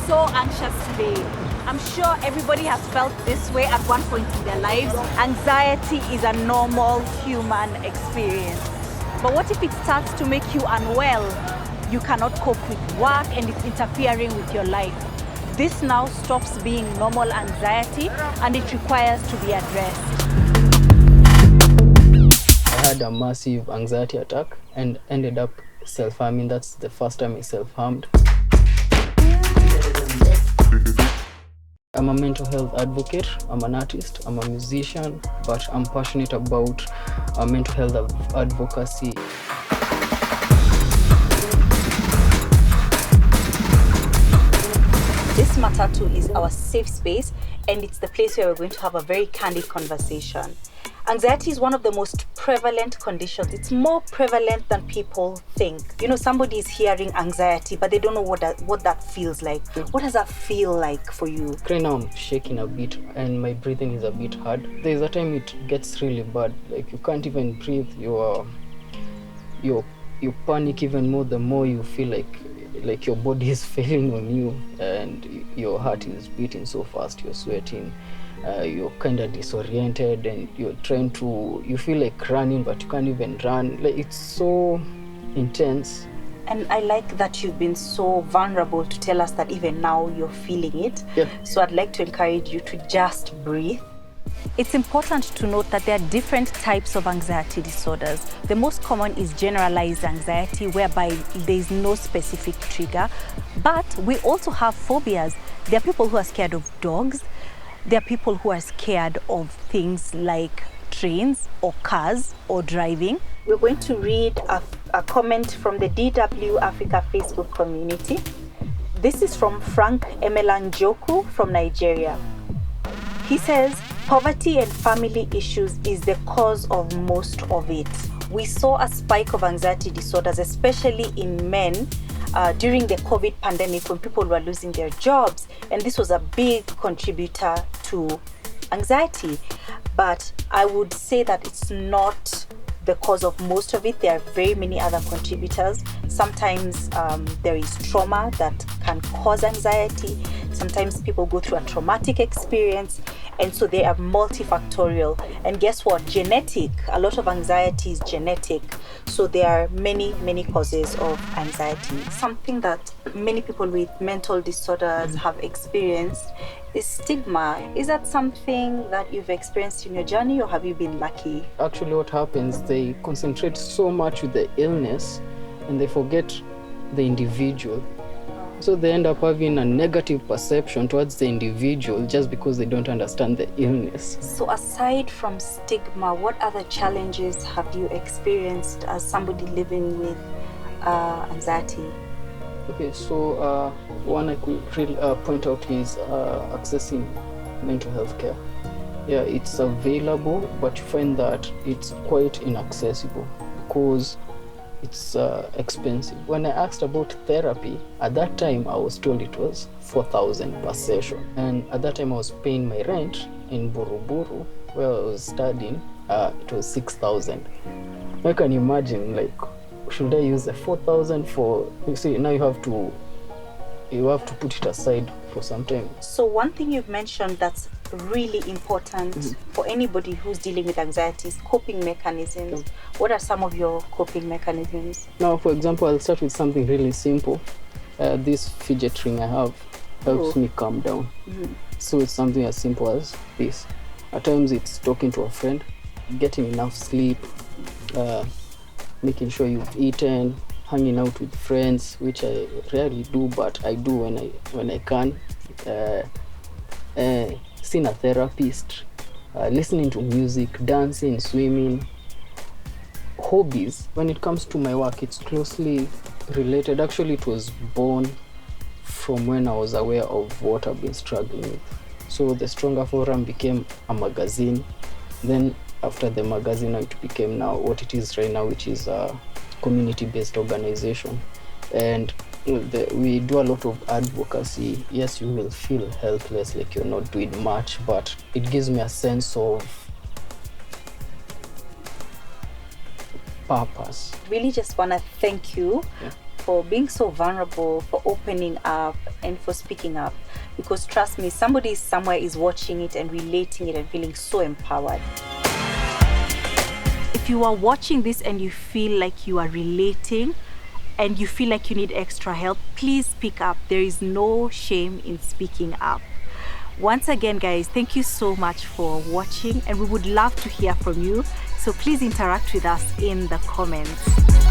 so anxious today. I'm sure everybody has felt this way at one point in their lives. Anxiety is a normal human experience. But what if it starts to make you unwell? You cannot cope with work and it's interfering with your life. This now stops being normal anxiety and it requires to be addressed. I had a massive anxiety attack and ended up self-harming. That's the first time I self-harmed. I'm a mental health advocate, I'm an artist, I'm a musician, but I'm passionate about mental health advocacy. This Matatu is our safe space and it's the place where we're going to have a very candid conversation. Anxiety is one of the most prevalent conditions. It's more prevalent than people think. You know, somebody is hearing anxiety, but they don't know what that feels like. What does that feel like for you? Right now I'm shaking a bit and my breathing is a bit hard. There's a time it gets really bad. Like you can't even breathe. You panic even more the more you feel like your body is failing on you and your heart is beating so fast, you're sweating. You're kind of disoriented and you feel like running but you can't even run. Like it's so intense. And I like that you've been so vulnerable to tell us that even now you're feeling it. Yeah. So I'd like to encourage you to just breathe. It's important to note that there are different types of anxiety disorders. The most common is generalized anxiety, whereby there is no specific trigger. But we also have phobias. There are people who are scared of dogs. There are people who are scared of things like trains or cars or driving. We're going to read a comment from the DW África Facebook community. This is from Frank Emelanjoku from Nigeria. He says, poverty and family issues is the cause of most of it. We saw a spike of anxiety disorders, especially in men, during the COVID pandemic when people were losing their jobs, and this was a big contributor to anxiety. But I would say that it's not the cause of most of it. There are very many other contributors. Sometimes there is trauma that can cause anxiety. Sometimes people go through a traumatic experience, and so they are multifactorial. And guess what? Genetic. A lot of anxiety is genetic. So there are many causes of anxiety. Something that many people with mental disorders have experienced is stigma. Is that something that you've experienced in your journey, or have you been lucky? Actually, what happens, they concentrate so much with the illness and they forget the individual. So they end up having a negative perception towards the individual just because they don't understand the illness. So aside from stigma, what other challenges have you experienced as somebody living with anxiety? Okay, so one I could really point out is accessing mental health care. Yeah, it's available, but you find that it's quite inaccessible because it's expensive. When I asked about therapy, at that time I was told it was 4,000 per session. And at that time I was paying my rent in Buruburu, where I was studying, it was 6,000. I can imagine, like, should I use the 4,000 for, you see, now you have to put it aside for some time. So one thing you've mentioned that's really important for anybody who's dealing with anxiety is coping mechanisms. What are some of your coping mechanisms? Now, for example, I'll start with something really simple. This fidget ring I have helps me calm down. So it's something as simple as this. At times it's talking to a friend, getting enough sleep, making sure you've eaten, hanging out with friends, which I rarely do, but I do when I can. Seeing a therapist, listening to music, dancing, swimming. Hobbies, when it comes to my work, it's closely related. Actually, it was born from when I was aware of what I've been struggling with. So the Stronger Forum became a magazine. Then after the magazine, it became now what it is right now, which is a community-based organization. And we do a lot of advocacy. Yes, you will feel helpless, like you're not doing much, but it gives me a sense of purpose. Really just want to thank you for being so vulnerable, for opening up, and for speaking up. Because trust me, somebody somewhere is watching it and relating it and feeling so empowered. If you are watching this and you feel like you are relating and you feel like you need extra help, please speak up. There is no shame in speaking up. Once again, guys, thank you so much for watching, and we would love to hear from you. So please interact with us in the comments.